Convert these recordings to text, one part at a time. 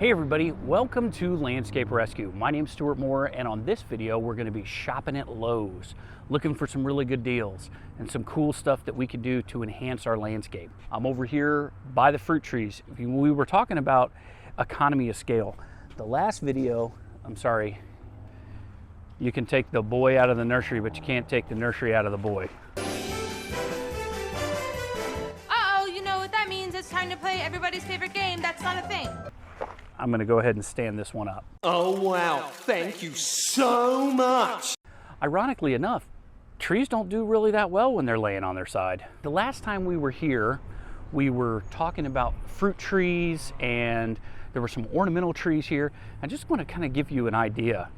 Hey everybody, welcome to Landscape Rescue. My name's Stuart Moore, and on this video we're going to be shopping at Lowe's, looking for some really good deals and some cool stuff that we can do to enhance our landscape. I'm over here by the fruit trees. We were talking about economy of scale. The last video, I'm sorry, you can take the boy out of the nursery, but you can't take the nursery out of the boy. Uh-oh, you know what that means? It's time to play everybody's favorite game. That's not a thing. I'm going to go ahead and stand this one up. Oh wow, thank you so much. Ironically enough, trees don't do really that well when they're laying on their side. The last time we were here, we were talking about fruit trees, and there were some ornamental trees here. I just want to kind of give you an idea.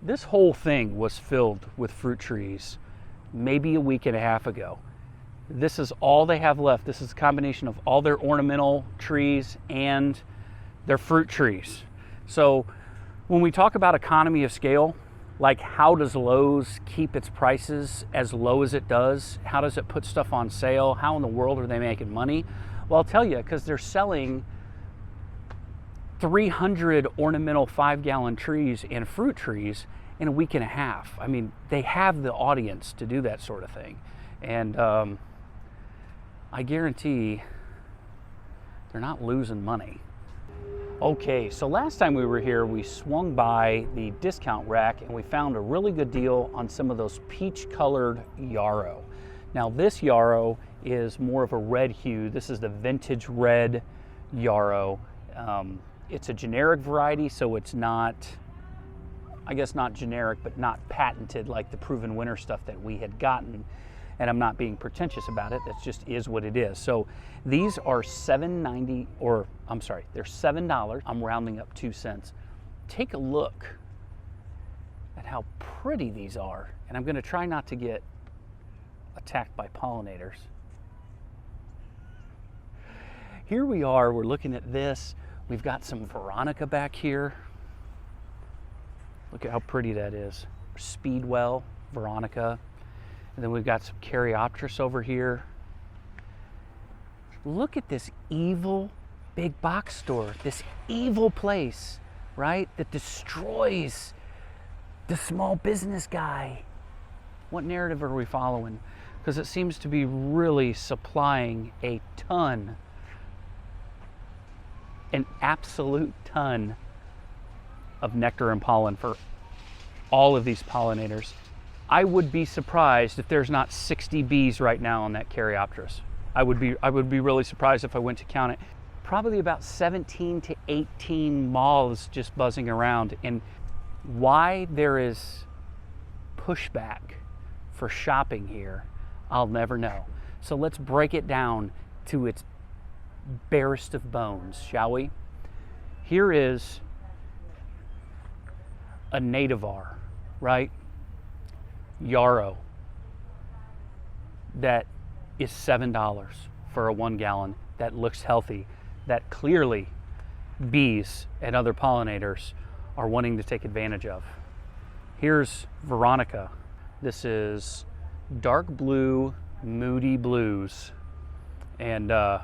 This whole thing was filled with fruit trees maybe a week and a half ago. This is all they have left. This is a combination of all their ornamental trees and their fruit trees. So when we talk about economy of scale, like how does Lowe's keep its prices as low as it does? How does it put stuff on sale? How in the world are they making money? Well, I'll tell you, because they're selling 300 ornamental 5-gallon trees and fruit trees in a week and a half. I mean, they have the audience to do that sort of thing. And I guarantee they're not losing money. Okay, so last time we were here, we swung by the discount rack and we found a really good deal on some of those peach-colored yarrow. Now this yarrow is more of a red hue. This is the vintage red yarrow. It's a generic variety, so it's not, I guess not generic, but not patented like the Proven Winner stuff that we had gotten. And I'm not being pretentious about it. That just is what it is. So these are $7.90, or I'm sorry, they're $7. I'm rounding up 2 cents. Take a look at how pretty these are. And I'm going to try not to get attacked by pollinators. Here we are, we're looking at this. We've got some Veronica back here. Look at how pretty that is. Speedwell, Veronica. And then we've got some Caryopteris over here. Look at this evil big box store, this evil place, right? That destroys the small business guy. What narrative are we following? Because it seems to be really supplying a ton, an absolute ton of nectar and pollen for all of these pollinators. I would be surprised if there's not 60 bees right now on that Caryopteris. I would be really surprised if I went to count it. Probably about 17 to 18 moths just buzzing around. And why there is pushback for shopping here, I'll never know. So let's break it down to its barest of bones, shall we? Here is a nativar, right? Yarrow that is $7 for a 1 gallon, that looks healthy, that clearly bees and other pollinators are wanting to take advantage of. Here's Veronica. This is dark blue, moody blues, and I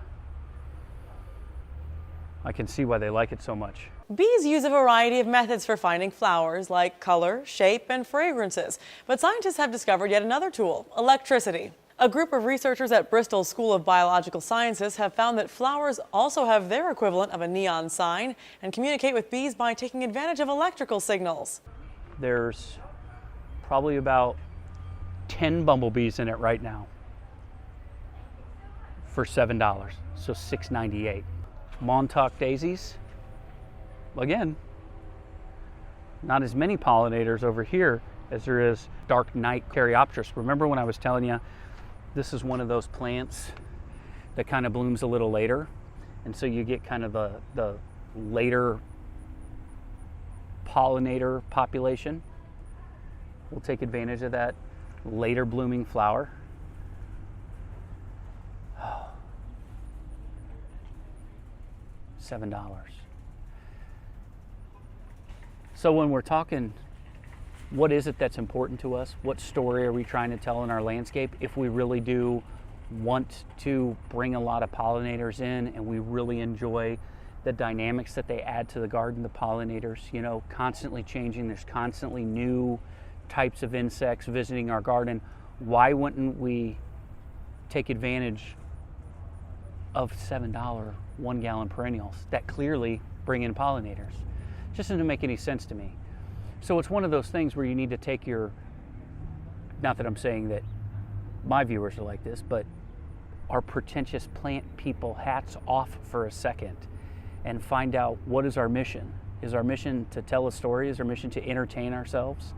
can see why they like it so much. Bees use a variety of methods for finding flowers, like color, shape, and fragrances. But scientists have discovered yet another tool: electricity. A group of researchers at Bristol School of Biological Sciences have found that flowers also have their equivalent of a neon sign and communicate with bees by taking advantage of electrical signals. There's probably about 10 bumblebees in it right now for $7, so $6.98. Montauk Daisies. Again, not as many pollinators over here as there is dark night Caryopteris. Remember when I was telling you this is one of those plants that kind of blooms a little later, and so you get kind of the later pollinator population. We'll take advantage of that later blooming flower. $7. So when we're talking, what is it that's important to us? What story are we trying to tell in our landscape? If we really do want to bring a lot of pollinators in and we really enjoy the dynamics that they add to the garden, the pollinators, you know, constantly changing. There's constantly new types of insects visiting our garden. Why wouldn't we take advantage of $7 1-gallon perennials that clearly bring in pollinators? Just doesn't make any sense to me. So it's one of those things where you need to take your, not that I'm saying that my viewers are like this, but our pretentious plant people hats off for a second and find out what is our mission. Is our mission to tell a story? Is our mission to entertain ourselves?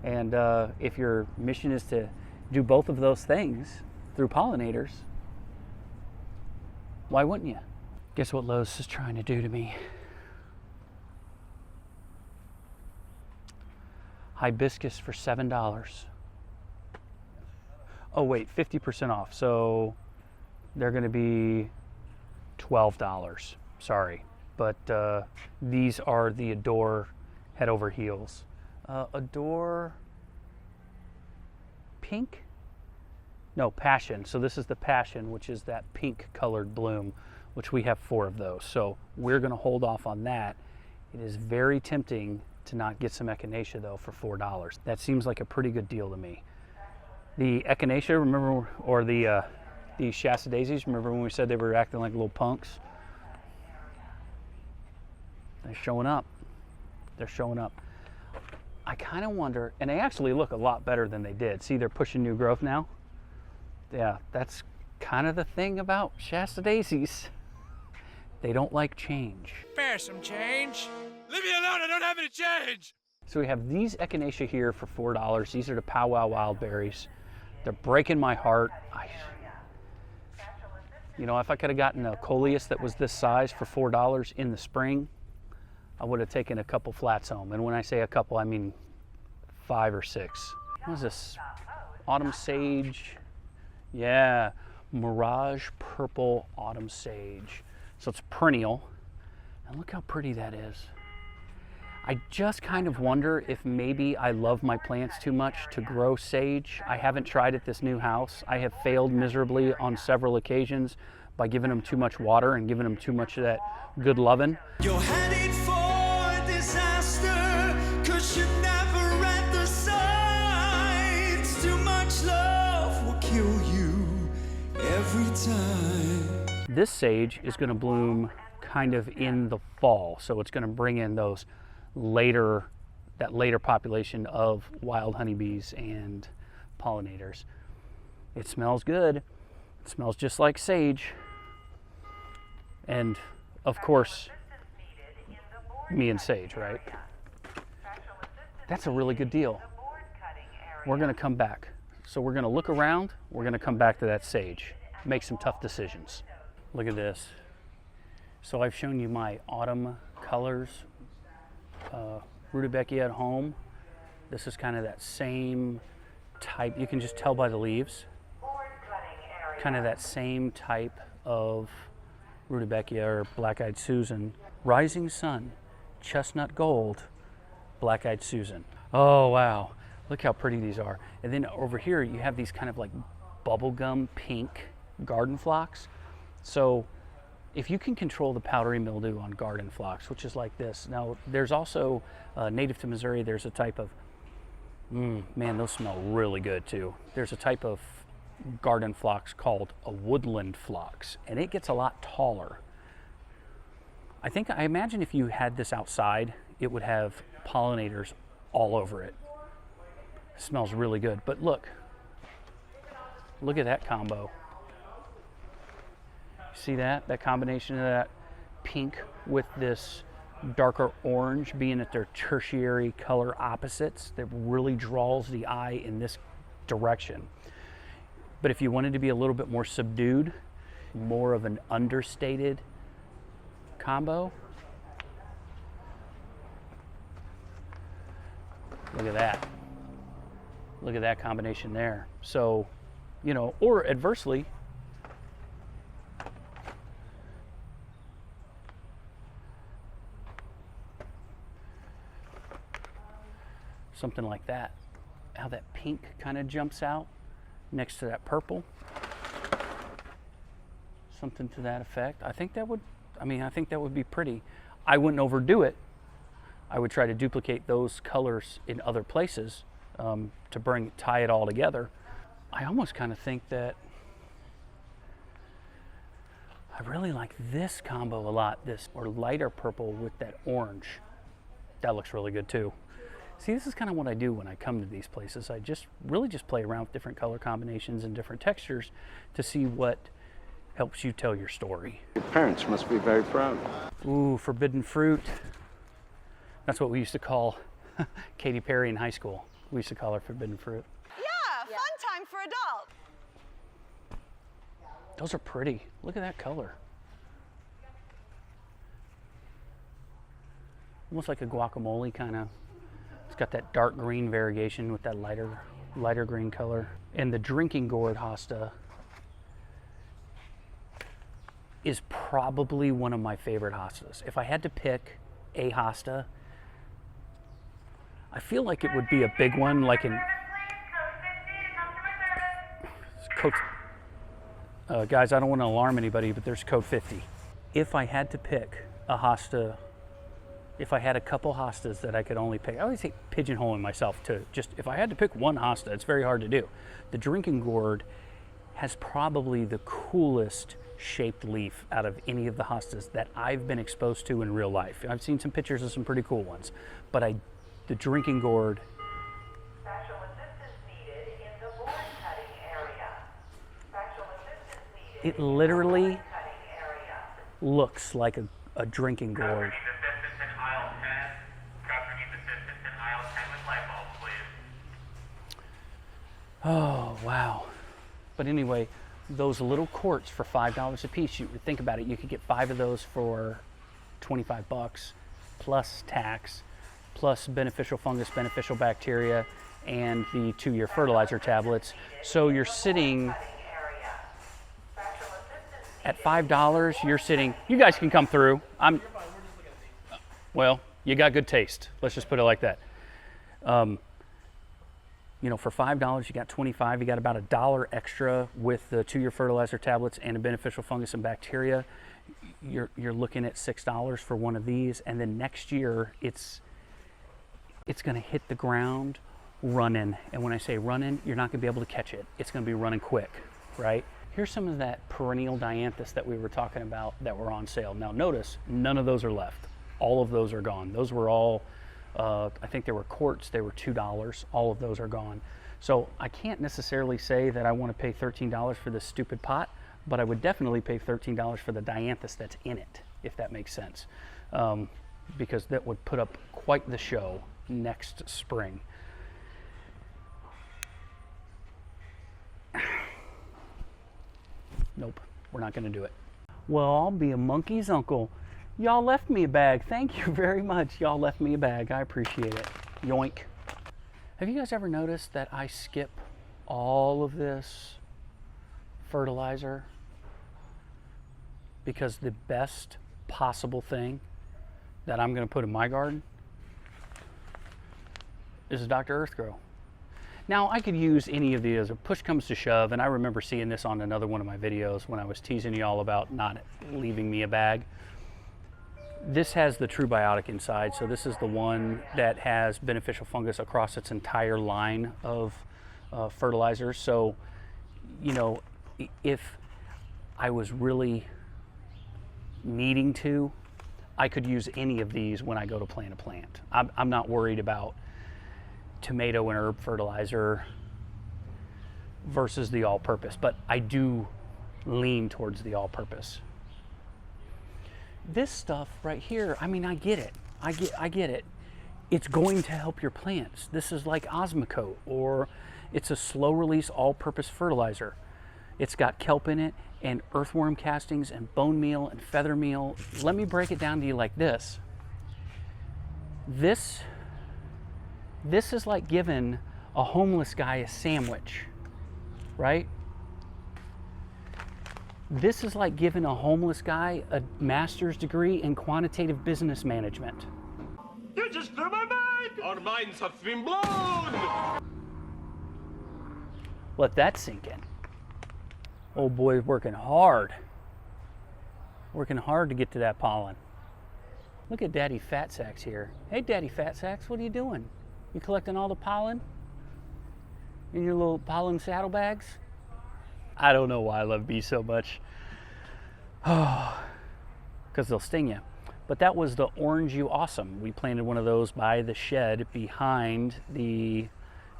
And if your mission is to do both of those things through pollinators, why wouldn't you? Guess what Lowe's is trying to do to me? Hibiscus for $7. Oh wait, 50% off. So they're going to be $12. Sorry, but these are the Adore head over heels. Adore pink? No, Passion. So this is the Passion, which is that pink colored bloom, which we have 4 of those. So we're going to hold off on that. It is very tempting to not get some Echinacea though for $4. That seems like a pretty good deal to me. The Echinacea, remember, or the Shasta Daisies, remember when we said they were acting like little punks? They're showing up. They're showing up. I kind of wonder, and they actually look a lot better than they did. See, they're pushing new growth now. Yeah, that's kind of the thing about Shasta Daisies. They don't like change. Spare some change. Leave me alone, I don't have any change. So we have these Echinacea here for $4. These are the Powwow Wild Berries. They're breaking my heart. You know, if I could have gotten a coleus that was this size for $4 in the spring, I would have taken a couple flats home. And when I say a couple, I mean 5 or 6. What is this? Autumn Sage. Yeah, Mirage Purple Autumn Sage. So it's perennial. And look how pretty that is. I just kind of wonder if maybe I love my plants too much to grow sage. I haven't tried at this new house. I have failed miserably on several occasions by giving them too much water and giving them too much of that good loving. You're headed for disaster, 'cause you never read the signs. Too much love will kill you every time. This sage is going to bloom kind of in the fall, so it's going to bring in that later population of wild honeybees and pollinators. It smells good. It smells just like sage. And of course, me and sage, right? That's a really good deal. We're going to come back. So we're going to look around. We're going to come back to that sage. Make some tough decisions. Look at this. So I've shown you my autumn colors. Rudbeckia at home. This is kind of that same type. You can just tell by the leaves. Kind of that same type of Rudbeckia or Black-Eyed Susan. Rising Sun, Chestnut Gold, Black-Eyed Susan. Oh wow, look how pretty these are. And then over here you have these kind of like bubblegum pink garden phlox. So if you can control the powdery mildew on garden phlox, which is like this. Now, there's also, native to Missouri, there's a type of, man, those smell really good too. There's a type of garden phlox called a woodland phlox, and it gets a lot taller. I imagine if you had this outside, it would have pollinators all over it. It smells really good, but look at that combo. See that? That combination of that pink with this darker orange, being that they're tertiary color opposites, that really draws the eye in this direction. But if you wanted to be a little bit more subdued, more of an understated combo, look at that. Look at that combination there. So, you know, or adversely, something like that. How that pink kind of jumps out next to that purple. Something to that effect. I think that I mean, I think that would be pretty. I wouldn't overdo it. I would try to duplicate those colors in other places to tie it all together. I almost kind of think that I really like this combo a lot, this or lighter purple with that orange. That looks really good too. See, this is kind of what I do when I come to these places. I really just play around with different color combinations and different textures to see what helps you tell your story. Your parents must be very proud. Ooh, forbidden fruit. That's what we used to call Katy Perry in high school. We used to call her forbidden fruit. Yeah, fun time for adults. Those are pretty. Look at that color. Almost like a guacamole kind of. It's got that dark green variegation with that lighter green color. And the drinking gourd hosta is probably one of my favorite hostas. If I had to pick a hosta, I feel like it would be a big one, like in code. Guys, I don't want to alarm anybody, but there's code 50. If I had to pick a hosta, if I had a couple hostas that I could only pick, I always hate pigeonholing myself to just, if I had to pick one hosta, it's very hard to do. The drinking gourd has probably the coolest shaped leaf out of any of the hostas that I've been exposed to in real life. I've seen some pictures of some pretty cool ones, but the drinking gourd. Special assistance needed in the board cutting area. Special assistance needed It literally in the cutting area. looks like a drinking gourd. Assistance in aisle 10. Doctor needs assistance in aisle 10 with light bulbs, please. Oh, wow. But anyway, those little quarts for $5 a piece, you think about it, you could get 5 of those for $25 plus tax, plus beneficial fungus, beneficial bacteria, and the 2-year fertilizer tablets. So you're sitting at $5, you're sitting, you guys can come through. Well, you got good taste. Let's just put it like that. You know, for $5, you got 25, you got about $1 extra with the 2-year fertilizer tablets and a beneficial fungus and bacteria. You're looking at $6 for one of these, and then next year it's going to hit the ground running. And when I say running, you're not going to be able to catch it. It's going to be running quick, right? Here's some of that Perennial Dianthus that we were talking about that were on sale. Now notice, none of those are left. All of those are gone. Those were all, I think they were quarts, they were $2. All of those are gone. So I can't necessarily say that I want to pay $13 for this stupid pot, but I would definitely pay $13 for the Dianthus that's in it, if that makes sense. Because that would put up quite the show next spring. Nope, we're not gonna do it. Well, I'll be a monkey's uncle. Y'all left me a bag. Thank you very much. Y'all left me a bag. I appreciate it. Yoink. Have you guys ever noticed that I skip all of this fertilizer? Because the best possible thing that I'm gonna put in my garden is a Dr. Earth Grow. Now, I could use any of these if push comes to shove, and I remember seeing this on another one of my videos when I was teasing y'all about not leaving me a bag. This has the True Biotic inside, so this is the one that has beneficial fungus across its entire line of fertilizers. So, you know, if I was really needing to, I could use any of these when I go to plant a plant. I'm not worried about tomato and herb fertilizer versus the all-purpose, but I do lean towards the all-purpose. This stuff right here, I mean, I get it. I get it. It's going to help your plants. This is like Osmocote, or it's a slow-release all-purpose fertilizer. It's got kelp in it, and earthworm castings, and bone meal, and feather meal. Let me break it down to you like this. This is like giving a homeless guy a sandwich, right? This is like giving a homeless guy a master's degree in quantitative business management. You just blew my mind! Our minds have been blown! Let that sink in. Old boy's working hard. Working hard to get to that pollen. Look at Daddy Fat Sacks here. Hey, Daddy Fat Sacks, what are you doing? You collecting all the pollen in your little pollen saddlebags? I don't know why I love bees so much. Oh, because they'll sting you. But that was the Orange You Awesome. We planted one of those by the shed behind the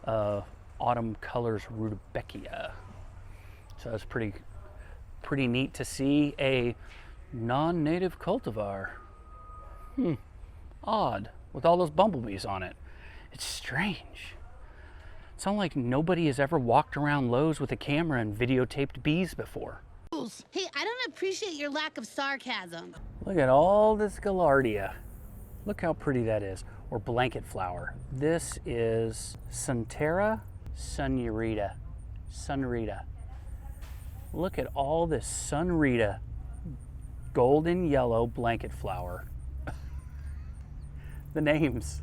Autumn Colors Rudbeckia. So it's pretty neat to see a non-native cultivar. Odd, with all those bumblebees on it. It's strange. It sounds like nobody has ever walked around Lowe's with a camera and videotaped bees before. Hey, I don't appreciate your lack of sarcasm. Look at all this Gaillardia. Look how pretty that is. Or blanket flower. This is Sunterra sunrita. Sunrita. Look at all this sunrita golden yellow blanket flower. The names.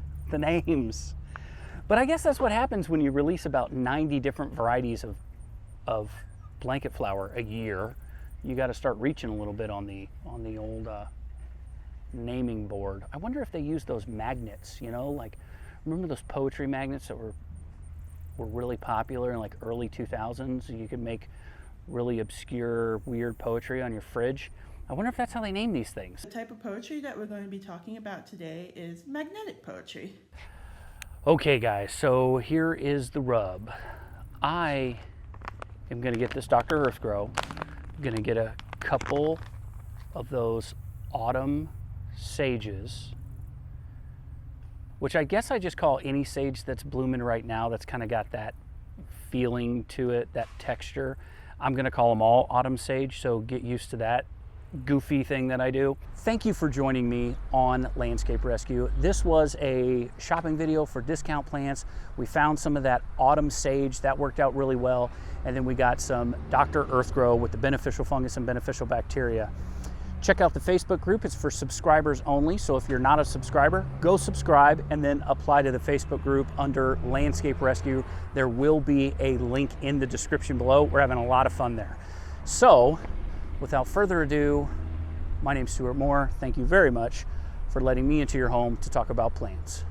But I guess that's what happens when you release about 90 different varieties of blanket flower a year. You got to start reaching a little bit on the old naming board. I wonder if they use those magnets, you know, like remember those poetry magnets that were really popular in like early 2000s? You could make really obscure, weird poetry on your fridge. I wonder if that's how they name these things. The type of poetry that we're going to be talking about today is magnetic poetry. Okay guys, so here is the rub. I am going to get this Dr. Earthgrow. I'm going to get a couple of those autumn sages, which I guess I just call any sage that's blooming right now that's kind of got that feeling to it, that texture. I'm going to call them all autumn sage, so get used to that goofy thing that I do. Thank you for joining me on Landscape Rescue. This was a shopping video for discount plants. We found some of that autumn sage that worked out really well, and then we got some Dr. Earthgrow with the beneficial fungus and beneficial bacteria. Check out the Facebook group. It's for subscribers only, so if you're not a subscriber, go subscribe and then apply to the Facebook group under Landscape Rescue. There will be a link in the description below. We're having a lot of fun there. So without further ado, my name's Stuart Moore. Thank you very much for letting me into your home to talk about plants.